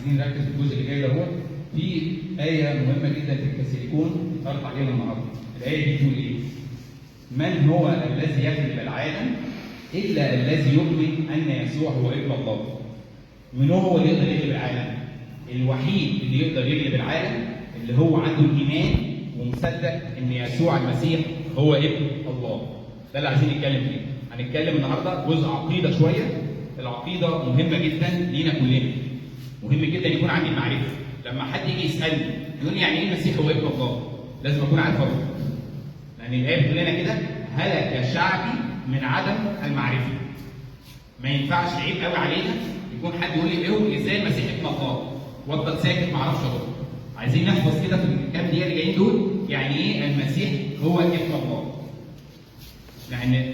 عايزين نركز في الجزء اللي جاي ده. في آية مهمة جدا في الكاثوليكون اتعرض علينا النهارده. الآية دي بتقول إيه؟ من هو الذي يغلب العالم إلا الذي يؤمن أن يسوع هو ابن الله. من هو اللي يقدر يغلب العالم؟ الوحيد اللي يقدر يغلب العالم اللي هو عنده الإيمان ومصدق إن يسوع المسيح هو ابن الله. ده اللي عايزين نتكلم فيه. هنتكلم النهارده جزء عقيدة شوية. العقيدة مهمة جدا لينا كلنا. مهم جدا يكون عندي المعرفة. لما حد يجي يسألني يقول لي يعني إيه المسيح هو ابن الله؟ لازم أكون عارف أرد. لأن الآية بتقول لنا كده: هلك شعبي من عدم المعرفة. ما ينفعش، عيب قوي علينا يكون حد يقول لي ازاي المسيح ابن الله وافضل ساكت ما اعرفش ارد. عايزين نحفظ كده في الكام دقيقه اللي جايين دول يعني ايه المسيح هو ابن الله. لان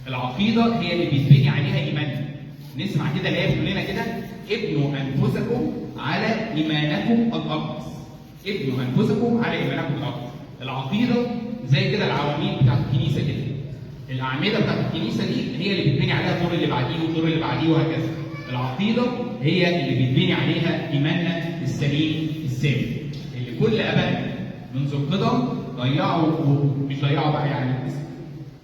العقيده هي اللي بيتبني عليها ايماننا. نسمع كده الايه بتقول لنا كده: ابنوا انفسكم على ايمانكم الاقدس. ابنوا انفسكم على ايمانكم الاقدس. العقيده زي كده العواميد بتاعت الكنيسه كده. الاعمده بتاعت الكنيسه دي هي اللي بيتبني عليها الدور اللي بعديه والدور اللي بعديه وهكذا. العقيده هي اللي بيتبني عليها ايماننا السليم الثابت. اللي كل ابائنا منذ القدم مش ضيعوا بقى يعني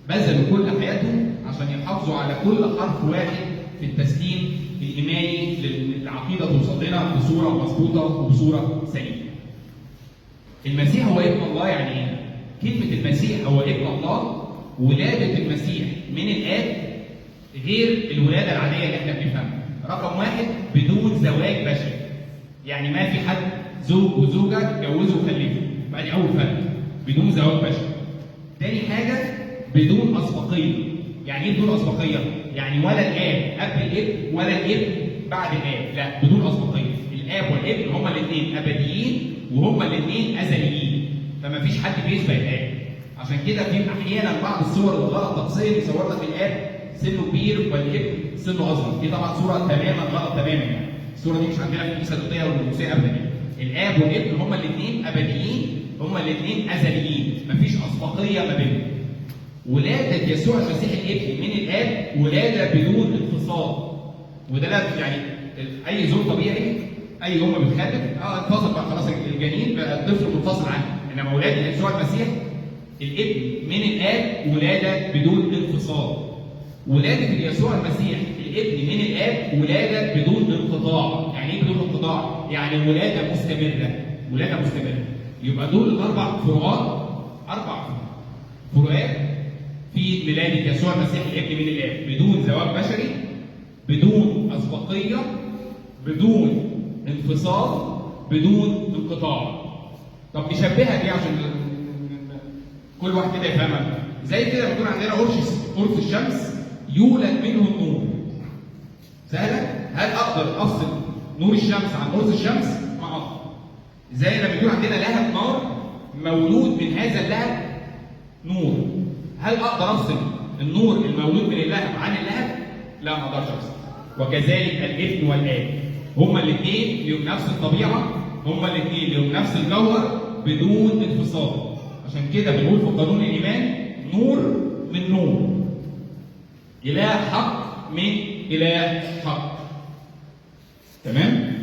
بذلوا كل حياتهم عشان يحافظوا على كل حرف واحد في التسليم الايماني للعقيده توصل لنا بصوره مظبوطه وبصوره سليمه. المسيح هو ابن الله يعني ايه؟ كلمه المسيح هو ابن الله. ولادة المسيح من الآب غير الولادة العادية اللي احنا بنفهمها. رقم واحد، بدون زواج بشري. يعني ما في حد زوج وزوجة اتجوزوا وخلفوا. دي أول فرق، بدون زواج بشري. تاني حاجة، بدون أسبقية. يعني إيه بدون أسبقية؟ يعني ولا الآب قبل الابن ولا الابن بعد الآب، لا، بدون أسبقية. الآب والابن هما الاثنين أبديين وهما الاثنين أزليين. فما فيش حد بيشبه الآب. عشان كده في احيانا بعض الصور الغلط طقسيا يصور لك الاب سنه كبير والابن سنه اصغر. دي طبعا صوره تماما غلط تماما يعني. الصوره دي مش عندنا في الكنيسه القبطيه والارثوذكسيه ابدا يعني. الاب والابن هما الاثنين ابديين، هما الاثنين ازليين، مفيش اسبقيه ما بينهم. ولاده يسوع المسيح الابن من الاب ولاده بدون انفصال. وده لا يعني اي زوج طبيعي، اي ام بتخلف انفصل بقى خلاص الجنين بقى الطفل منفصل عنه. انما ولاده يسوع المسيح الابن من الاب ولاده بدون انفصال. ولاده يسوع المسيح الابن من الاب ولاده بدون انقطاع. يعني ايه بدون انقطاع؟ يعني ولاده مستمره. ولاده مستمره. يبقى دول الاربع فروقات، اربع فروقات في ولاده يسوع المسيح الابن من الاب: بدون زواج بشري، بدون اسبقيه، بدون انفصال، بدون انقطاع. طب نشبهها دي عشان كل واحد كده يفهمها. زي كده بيكون عندنا قرص الشمس يولد منه النور. سهله؟ هل اقدر افصل نور الشمس عن قرص الشمس؟ ما اقدر. زي لما يكون عندنا لهب نار مولود من هذا اللهب نور. هل اقدر افصل النور المولود من اللهب عن اللهب؟ لا، ما اقدرش افصل. وكذلك الابن والاب هما الاثنين لهم نفس الطبيعه، هما الاثنين لهم نفس الجوهر بدون انفصال. عشان كده بنقول في قانون الايمان: نور من نور، اله حق من اله حق. تمام؟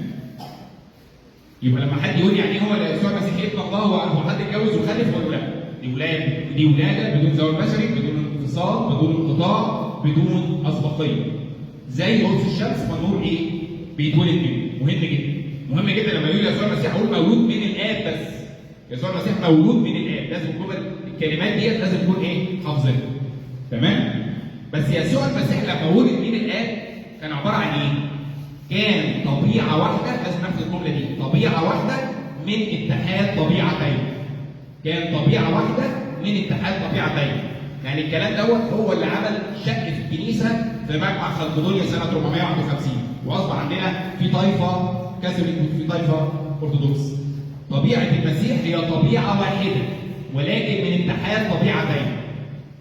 يبقى لما حد يقول يعني ايه هو يسوع المسيح ابن الله، هو حد اتجوز وخلف ولا لا؟ دي ولاده بدون زواج بشري، بدون انفصال، بدون انقطاع، بدون اسبقيه. زي قرص الشمس، فالنور ايه؟ بيتولد منه. مهم جدا. مهم جدا لما يقول يسوع المسيح اقول مولود من الاب بس. يسوع المسيح مولود من الاب، لازم تكون الكلمات ديت لازم تكون ايه؟ حافظينها. تمام؟ بس يسوع المسيح لما ولد من الاب كان عباره عن ايه؟ كان طبيعه واحده، لازم ناخد الجمله دي، طبيعه واحده من اتحاد طبيعتين. كان طبيعه واحده من اتحاد طبيعتين. يعني الكلام دوت هو اللي عمل شق في الكنيسه في مجمع خلقدونيا سنه 451، واصبح عندنا في طائفه كاثوليك وفي طائفه ارثوذكس. طبيعة المسيح هي طبيعة واحدة ولكن من اتحاد طبيعتين.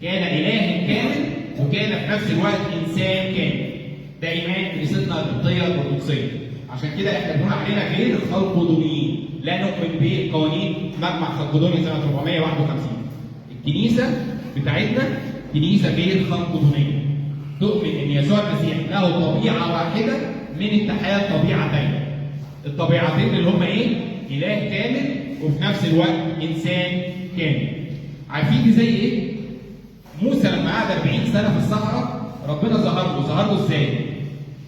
كان إله كامل وكان في نفس الوقت إنسان كامل. ده إيمان كنيستنا القبطية الأرثوذكسية. عشان كده إحنا بنقول علينا غير خلقدونيين، لا نؤمن بقوانين مجمع خلقدونيا سنة 451. الكنيسة بتاعتنا كنيسة غير خلقدونية. تؤمن إن يسوع المسيح له طبيعة واحدة من اتحاد طبيعتين. الطبيعتين اللي هم ايه؟ اله كامل وفي نفس الوقت انسان كامل. عارفين دي زي ايه؟ موسى لما قعد 40 سنه في الصحراء ربنا ظهر له ازاي؟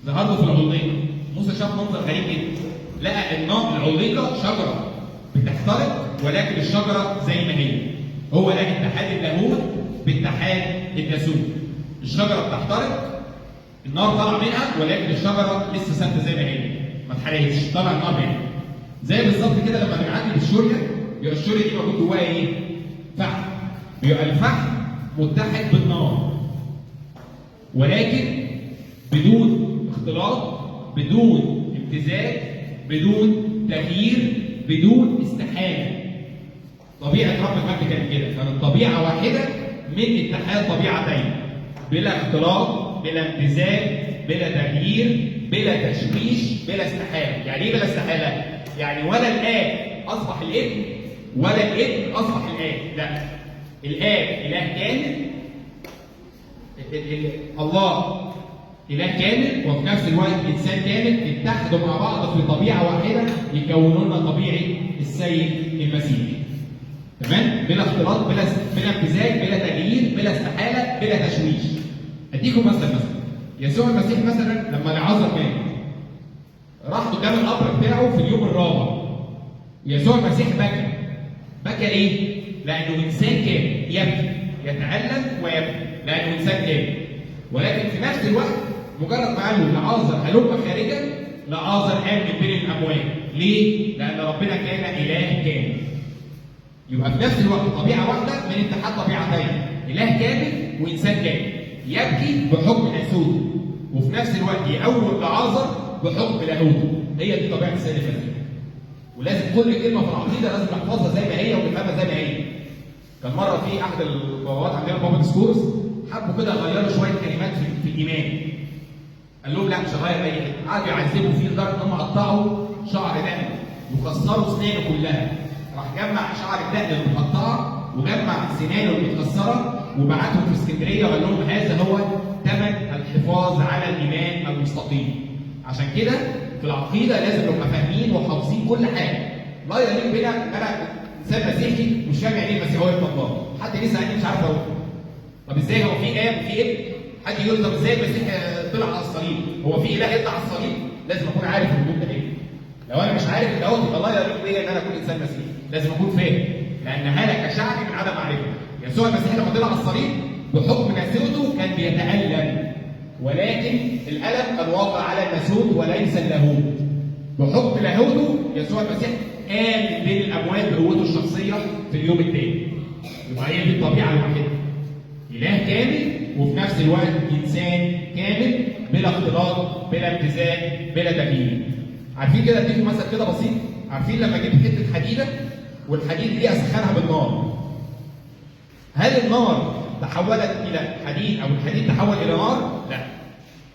ظهر له في العليقه. موسى شاف منظر غريب جدا، لقى العليقه شجره بتحترق ولكن الشجره زي ما هي. هو لقى اتحاد اللاهوت باتحاد الناسوت. الشجره بتحترق، النار طالعه منها، ولكن الشجره لسه ثابته زي ما هي، ما اتحرقتش، طالع النار منها. زي بالظبط كده لما بنعدي بالشوريه، يبقى الشوريه دي موجود جواها ايه؟ فحم. بيبقى الفحم متحد بالنار، ولكن بدون اختلاط، بدون امتزاج، بدون تغيير، بدون استحاله. طبيعه رب المجد كانت كده، كانت طبيعه واحده من اتحاد طبيعتين، بلا اختلاط، بلا امتزاج، بلا تغيير، بلا تشويش، بلا استحاله. يعني ايه بلا استحاله؟ يعني ولا الاب اصبح الابن ولا الابن اصبح الاب، لا. الاب اله كامل، الله اله كامل وفي نفس الوقت انسان كامل، اتحدوا مع بعض في طبيعه واحده يكونوا لنا طبيعه السيد المسيح. تمام؟ بلا اختلاط، بلا امتزاج، بلا تغيير، بلا استحاله، بلا تشويش. اديكم مثلا يسوع المسيح مثلا لما لعازر مات، راح قدام القبر بتاعه في اليوم الرابع. يسوع المسيح بكى ليه؟ لانه انسان كامل، يبكي، يتألم ويبكي لانه انسان كامل. ولكن في نفس الوقت مجرد ما قال له لعازر هلم خارجا، لعازر قام من بين الاموات. ليه؟ لان ربنا كان اله كامل. يبقى في نفس الوقت طبيعه واحده من اتحاد طبيعتين، اله كامل وانسان كامل، يبكي بحكم ناسوته وفي نفس الوقت يقوم لعازر بحكم لاهوته. هي دي طبيعه السيد المسيح. ولازم كل كلمه في العقيده لازم نحفظها زي ما هي ونفهمها زي ما هي. كان مره في احد البابوات عندنا بابا ديسكورس حبوا كده يغيروا شويه كلمات في الايمان. قال لهم لا مش هغير اي حاجه، قعدوا يعذبوا فيه لدرجه انهم قطعوا شعر دقنه وكسروا اسنانه كلها. راح جمع شعر الدقن المقطعه وجمع سنانه المتكسره وبعتهم في اسكندريه وقال لهم هذا هو ثمن الحفاظ على الايمان المستقيم. عشان كده في العقيده لازم نبقى فاهمين وحافظين كل حاجه. لا يليق بنا ان انا انسان مسيحي مش فاهم يعني ايه المسيحيه الله. حد يسالني مش عارف اقول طب ازاي هو في اب وفي ابن؟ حد يقول طب ازاي المسيح طلع على الصليب؟ هو في اله يطلع على الصليب؟ لازم اكون عارف الوجود ده ايه. لو انا مش عارف دوت يبقى الله يليق بيا ان انا اكون انسان مسيحي. لازم اكون فاهم، لان هلك شعبي من عدم معرفه. يسوع المسيح لما طلع على الصليب بحكم ناسوته كان بيتالم، ولكن الالم كان واقع على الناسوت وليس اللاهوت. بحكم لاهوته يسوع المسيح قام من بين الاموات بقوته الشخصيه في اليوم الثاني. يبقى هي دي الطبيعه الوحيده، اله كامل وفي نفس الوقت انسان كامل بلا اختلاط، بلا امتزاج، بلا تغيير. عارفين كده اديكم مثل كده بسيط؟ عارفين لما اجيب حته حديده والحديد دي اسخنها بالنار، هل النار تحولت الى حديد او الحديد تحول الى نار؟ لا.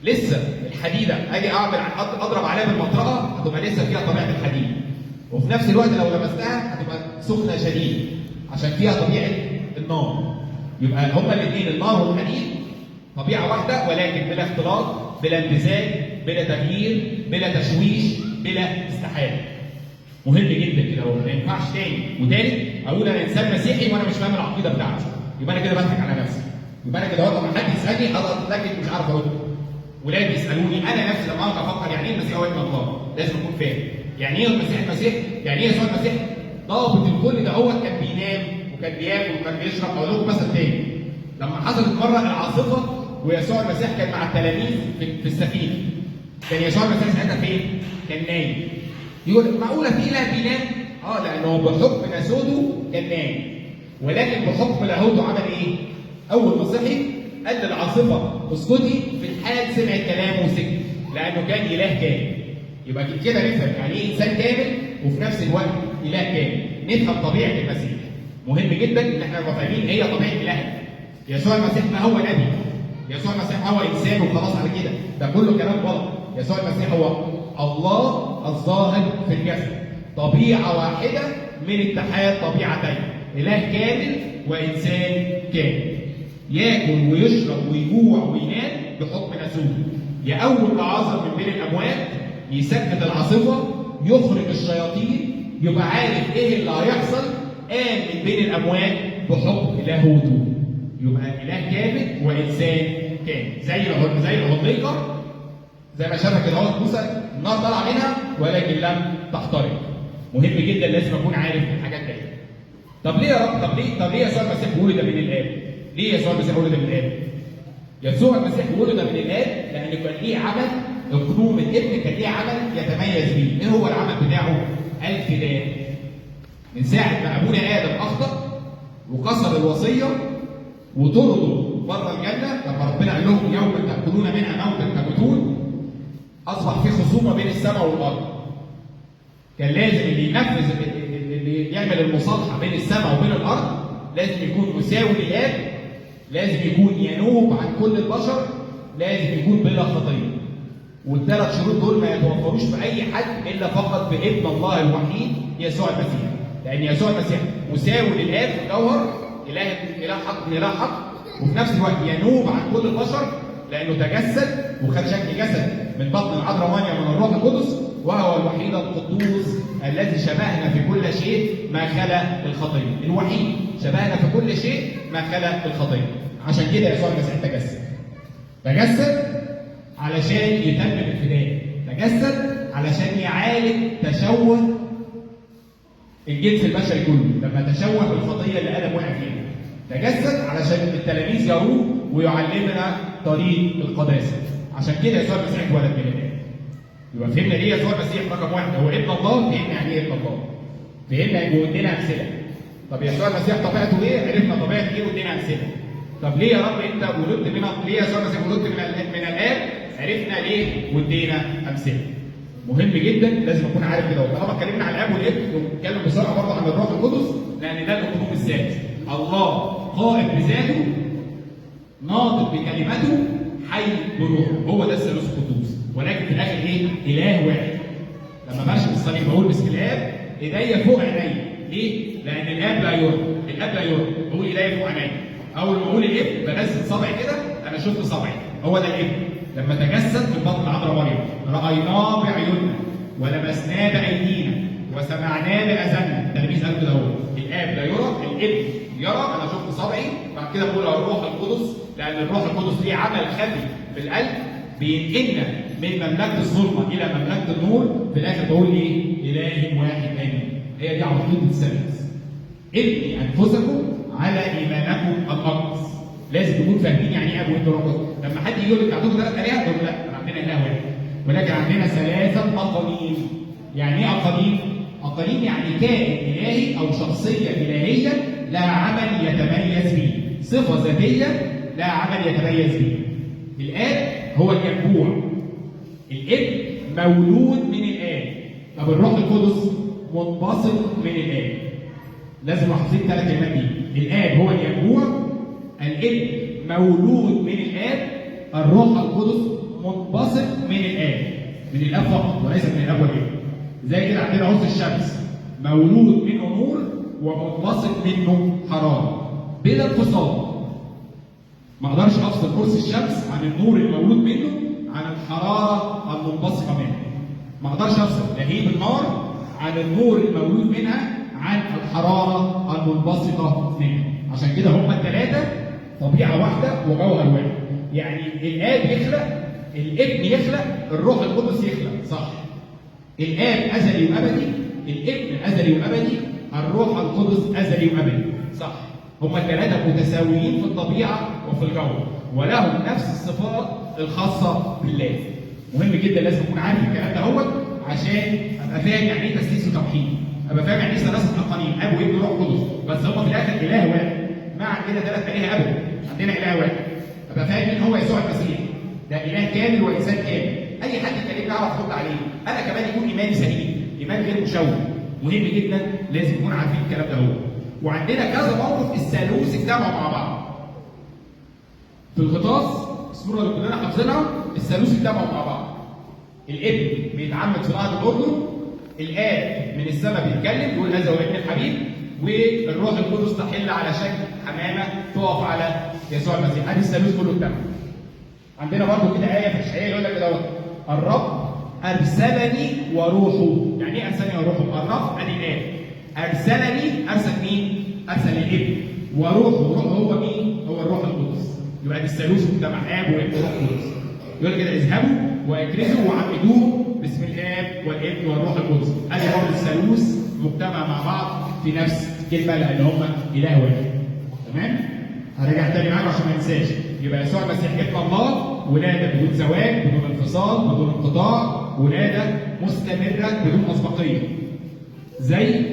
لسه الحديده اجي اضرب عليها بالمطرقه هتبقى لسه فيها طبيعه الحديد، وفي نفس الوقت لو لمستها هتبقى سخنه شديد عشان فيها طبيعه النار. يبقى هما الاثنين النار والحديد طبيعه واحده ولكن بلا اختلاط، بلا امتزاج، بلا تغيير، بلا تشويش، بلا استحاله. مهم جدا كده، هو ما ينفعش تاني وتالت اقول انا انسان مسيحي وانا مش فاهم العقيده بتاعتي، يبقى انا كده بضحك على نفسي. يبقى انا كده لما حد يسالني اتاكد مش عارف ارد. ولاد بيسالوني انا نفسي لما اقعد افكر يعني ايه المسيح هو ابن الله، لازم اكون فاهم. يعني ايه المسيح؟ يعني ايه يسوع المسيح؟ ضابط الكل ده هو كان بينام وكان بياكل وكان بيشرب. اقول لكم مثل تاني، لما حصلت مره العاصفه ويسوع المسيح كان مع التلاميذ في السفينه، كان يسوع المسيح ساعتها فين؟ كان نايم. يقول معقوله في اله بينام؟ لانه بحكم ناسوته كان نايم، ولكن بحكم لاهوته عمل ايه؟ اول ما صحي قال للعاصفه اسكتي، في الحال سمعت كلامه وسكت، لانه كان اله كامل. يبقى كده نفهم يعني ايه انسان كامل وفي نفس الوقت اله كامل. نفهم طبيعه المسيح. مهم جدا ان احنا نبقى فاهمين هي طبيعه الهنا. يسوع المسيح ما هو نبي، يسوع المسيح هو انسان وخلاص على كده، ده كله كلام غلط. يسوع المسيح هو الله الظاهر في الجسد، طبيعه واحده من اتحاد طبيعتين، اله كامل وانسان كامل. ياكل ويشرب ويجوع وينام بحكم ناسوته. يقوم لعازر من بين الاموات، يسكت العاصفه يخرج الشياطين، يبقى عارف ايه اللي هيحصل، قام من بين الاموات بحكم اله وجوده. يبقى اله كامل وانسان كامل، زي العميقه، زي ما شافها كده اهو موسى، النار طالعه منها ولكن لم تحترق. مهم جدا لازم اكون عارف الحاجات دي. طب ليه يا رب؟ طب ليه يسوع المسيح ولد من الاب؟ ليه يسوع المسيح ولد من الاب؟ يسوع المسيح ولد من الاب لان كان ليه عمل، اقنوم الابن كان ليه عمل يتميز بيه. ايه هو العمل بتاعه؟ الفداء. من ساعه ما ابونا ادم اخطا وكسر الوصيه وطردوا بره الجنه، لما ربنا قال لهم يوم تاكلون منها موتا تموتون، اصبح في خصومه بين السماء والارض. كان لازم اللي ينفذ، اللي يعمل المصالحه بين السماء وبين الارض لازم يكون مساوي للاب، لازم يكون ينوب عن كل البشر، لازم يكون بلا خطيه. والثلاث شروط دول ما يتوفروش في اي حد الا فقط بابن الله الوحيد يسوع المسيح. لان يسوع المسيح مساوي للاب في الجوهر، اله حق من اله حق، وفي نفس الوقت ينوب عن كل البشر لانه تجسد وخد شكل جسد من بطن العذراء مريم من الروح القدس، وهو الوحيد القدوس الذي شبهنا في كل شيء ما خلا الخطيه. الوحيد شبهنا في كل شيء ما خلا الخطيه. عشان كده يسوع المسيح تجسد علشان يتمم الفداء، تجسد علشان يعالج تشوه الجنس البشري كله لما تشوه بالخطيه اللي ادم وقع فيها. تجسد علشان التلاميذ يروه ويعلمنا طريق القداسه. عشان كده يسوع المسيح اتولد من الاب. يبقى فهمنا ليه يسوع المسيح رقم واحد هو ابن الله، فهمنا يعني ايه ابن الله. فهمنا وادينا امثله. طب يسوع المسيح طبيعته ايه؟ عرفنا طبيعه ايه وادينا امثله. طب ليه يا رب انت ولدت ليه يسوع المسيح ولدت من الاب؟ عرفنا ليه وادينا امثله. مهم جدا لازم اكون عارف كده. وطالما اتكلمنا عن الاب والابن نتكلم بسرعه برضه عن الروح القدس، لان ده الاقنوم الثالث. الله قائم بذاته، ناطق بكلمته، حي بروحه. هو ده الثالوث القدوس. ولكن في الاخر ايه؟ اله واحد. لما برشم الصليب بقول باسم الاب، ايديا فوق عيني. ليه؟ لان الاب لا يرى، الاب لا يرى، بقول ايديا فوق عيني. اول ما اقول الابن بنزل صبعي كده، انا شفت صبعي، هو ده الابن. لما تجسد في بطن العذراء مريم رايناه بعيوننا ولمسناه بايدينا وسمعناه باذاننا. التلاميذ قالوا كده، هو الاب لا يرى، الابن يرى، انا شفت صبعي. بعد كده بقول الروح القدس، لان الروح القدس ليه عمل خفي في القلب بينقلنا من مملكه الظلمه الى مملكه النور. في الاخر بقول ايه؟ اله واحد امين. هي دي عقيده الثالوث. ابني انفسكم على ايمانكم الاقدس. لازم تكونوا فاهمين يعني ايه ابو وابن روح القدس. لما حد يقول لك عندكم ثلاث الهه، تقول لا، عندنا اله واحد، ولكن عندنا ثلاثه اقانيم. يعني ايه اقانيم؟ اقانيم يعني كائن الهي او شخصيه الهيه لها عمل يتميز به، صفه ذاتيه لها عمل يتميز به. الاب هو الينبوع، الابن مولود من الاب. طب الروح القدس منبسط من الاب. لازم حافظين الثلاث كلمات دي. الاب هو الينبوع، الابن مولود من الاب، الروح القدس منبسط من الاب. من الاب فقط وليس من الاب والابن. زي كده عندنا عرس الشمس، مولود منه نور ومنبسط منه حراره بلا انفصال. ما اقدرش افصل قرص الشمس عن النور المولود منه عن الحراره المنبثقه منه. ما اقدرش افصل لهيب النار عن النور المولود منها عن الحراره المنبثقه منه. عشان كده هما الثلاثه طبيعه واحده وجوهر واحد. يعني الاب يخلق، الابن يخلق، الروح القدس يخلق، صح؟ الاب ازلي وابدي، الابن ازلي وابدي، الروح القدس ازلي وابدي، صح؟ هما الثلاثه متساويين في الطبيعه وفي الجوهر، ولهم نفس الصفات الخاصه بالله. مهم جدا لازم اكون عارف الكلام ده هو، عشان ابقى فاهم يعني ايه تسليس وتوحيد، ابقى فاهم يعني ايه ثلاثه اقانيم، اب وابن وروح قدس، بس هما في الاخر اله واحد. ما عندنا ثلاث الهه ابدا، عندنا اله واحد. ابقى فاهم مين هو يسوع المسيح. ده اله كامل وانسان كامل. اي حد يكلمني اعرف ارد عليه. انا كمان يكون ايماني سليم، ايمان غير مشوه. مهم جدا لازم نكون عارفين الكلام ده هو. وعندنا كذا موقف الثالوث اجتمعوا مع بعض. في الغطاس السوره اللي كلنا حافظينها، الثالوث اجتمعوا مع بعض. الابن بيتعمد في نهر الاردن، الاب من السماء بيتكلم يقول هذا هو ابن الحبيب، والروح القدس تحل على شكل حمامه تقف على يسوع المسيح. ادي الثالوث كله اجتمع. عندنا برضه كده ايه في اشعياء يقول لك كده الرب ارسلني وروحه. يعني ايه ارسلني وروحه؟ الرب ادي الاب، ارسلني ارسل مين؟ ارسل الابن، وروحه، روحه هو مين؟ هو الروح القدس. يبقى دي الثالوث مجتمع اب وابن وروح قدس. يقول كده اذهبوا واكرزوا وعمدوه باسم الاب والابن والروح القدس. ادي برضه الثالوث مجتمع مع بعض في نفس الكلمه لان هم اله واحد. تمام؟ هرجع تاني معاكم عشان ما انساش. يبقى يسوع المسيح ابن الله، ولاده بدون زواج، بدون انفصال، بدون انقطاع، ولاده مستمره بدون اسبقيه. زي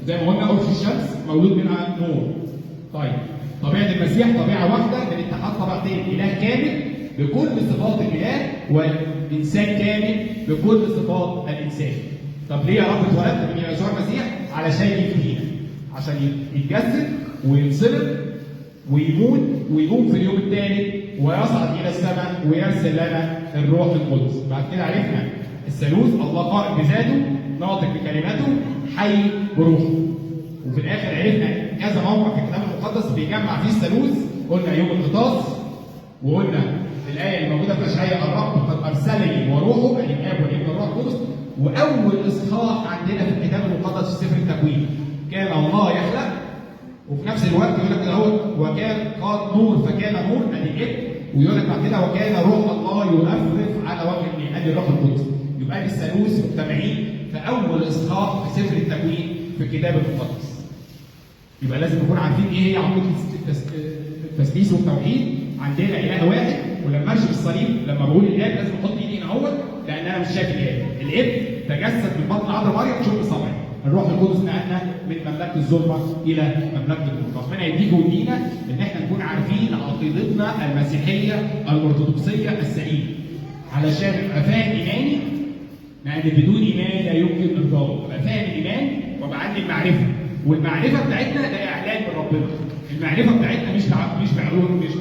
ما قلنا قرص الشمس مولود منها نور. طيب طبيعه المسيح طبيعه واحده من اتحاد طبيعتين، اله كامل بكل صفات الاله والانسان كامل بكل صفات الانسان. طب ليه يا رب اتولدت من يسوع المسيح؟ علشان يفدينا، عشان يتجسد وينصلب ويموت ويقوم في اليوم الثالث ويصعد الى السماء ويرسل لنا الروح القدس. بعد كده عرفنا الثالوث، الله قائم بذاته، ناطق بكلماته، حي بروحه. وفي الاخر عرفنا كذا موقع في الكتاب المقدس بيجمع فيه الثالوث. قلنا يوم الغطاس، وقلنا الايه اللي موجوده في اشعياء الرب قد ارسلني وروحه، يعني الاب والابن والروح القدس. واول اصحاح عندنا في الكتاب المقدس في سفر التكوين كان الله يخلق، وفي نفس الوقت يقول لك كده اهو وكان قال نور فكان نور، ادي الابن. ويقول لك بعد كده وكان روح الله يرفرف على وجه المياه، ادي الروح القدس. يبقى دي الثالوث مجتمعين في اول اصحاح في سفر التكوين في الكتاب المقدس. يبقى لازم نكون عارفين ايه هي عقيده التثليث والتوحيد. عندنا اله واحد، ولما امشي بالصليب لما بقول الاب لازم احط ايدي هنا اهوت لان انا مش شايف الاب. الابن تجسد من بطن عذراء مريم شوف صبعي. الروح القدس نقلنا من مملكه الظلمه الى مملكه النور. ربنا يديكم ويدينا ان احنا نكون عارفين عقيدتنا المسيحيه الارثوذكسيه السليمه علشان ابقى فاهم ايماني، لان بدون ايمان لا يمكن انقاذه. ابقى فاهم الايمان وابقى عندي المعرفه، والمعرفه بتاعتنا ده اعلان من ربنا. المعرفه بتاعتنا مش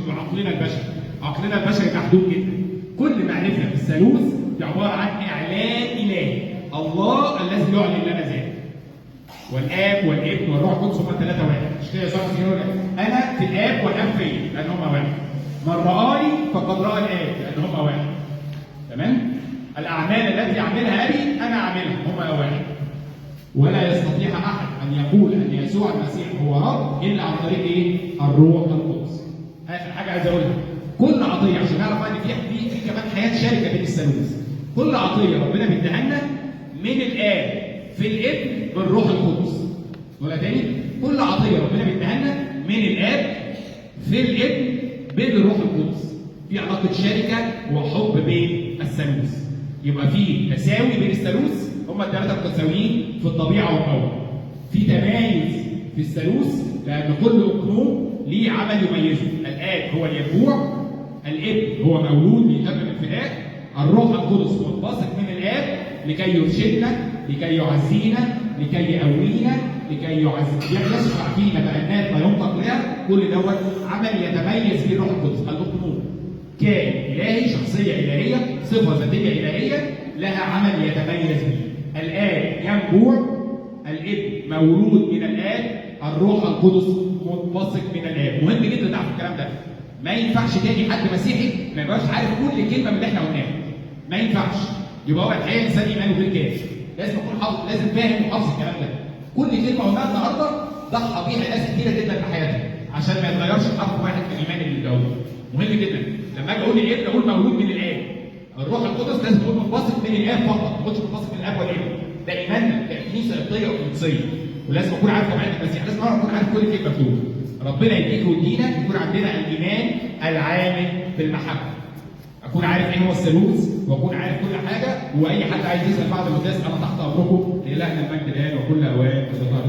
بعقلنا البشري، عقلنا البشري محدود جدا. كل معرفه في الثالوث دي عباره عن اعلان الهي، الله الذي يعلن لنا ذاته. والاب والابن والروح القدس هم الثلاثه واحد. مش كده يسوع يقول انا في الاب والاب فيا لان هم واحد. من رآني فقد رأى الاب لان هم واحد. تمام؟ الاعمال التي يعملها ابي انا اعملها، هم واحد. ولا يستطيع احد ان يقول ان يسوع المسيح هو رب الا عن طريق ايه؟ الروح القدس. اخر حاجه عايز اقولها، كل عطيه عشان نعرف ان في كمان حياه شركه بين الثالوث. كل عطيه ربنا بيديها لنا من الاب في الابن بالروح القدس. ولا تاني؟ كل عطيه ربنا بيديها لنا من الاب في الابن بالروح القدس. في علاقه شركه وحب بين الثالوث. يبقى في تساوي بين الثالوث، هم الثلاثه متساويين في الطبيعه والقوه. في تمايز في الثالوث لان كل اقنوم ليه عمل يميزه. الاب هو الينبوع، الابن هو مولود بيتم الفداء، الروح القدس منبثق من الاب لكي يرشدنا، لكي يعزينا، لكي يقوينا، لكي يشفع فينا بأنات لا ينطق لها. كل دوت عمل يتميز به الروح القدس. الاقنوم كائن الهي، شخصيه الهيه، صفه ذاتيه الهيه لها عمل يتميز به. الاب ينبوع، الابن مولود من الاب، الروح القدس منبثق من الاب. مهم جدا تعرف الكلام ده. ما ينفعش تاني حد مسيحي ما يبقاش عارف كل كلمه من اللي احنا قلناها. ما ينفعش. يبقى هو الحقيقه انسان ايمانه بالكامل. لازم يكون حافظ، لازم فاهم وحافظ الكلام ده. كل كلمه قلناها النهارده ضحى بيها ناس كتيره جدا في حياتها عشان ما يتغيرش حرف واحد في الايمان اللي جوه. مهم جدا. لما اجي اقول الابن اقول مولود من الاب. الروح القدس لازم تقول منبثق من الاب فقط، ما تقولش منبثق من الاب والابن. ده ايماننا ككنيسه قبطيه وقدسيه. ولازم اكون عارف طبيعه المسيح، لازم اكون عارف كل كلمه مكتوبه. ربنا يديك ويدينا يكون عندنا الايمان العامل بالمحبه. اكون عارف ايه هو الثالوث واكون عارف كل حاجه، واي حد عايز يسال بعد القداس انا تحت امركم. لالهنا المجد الان وكل اوان وتطهر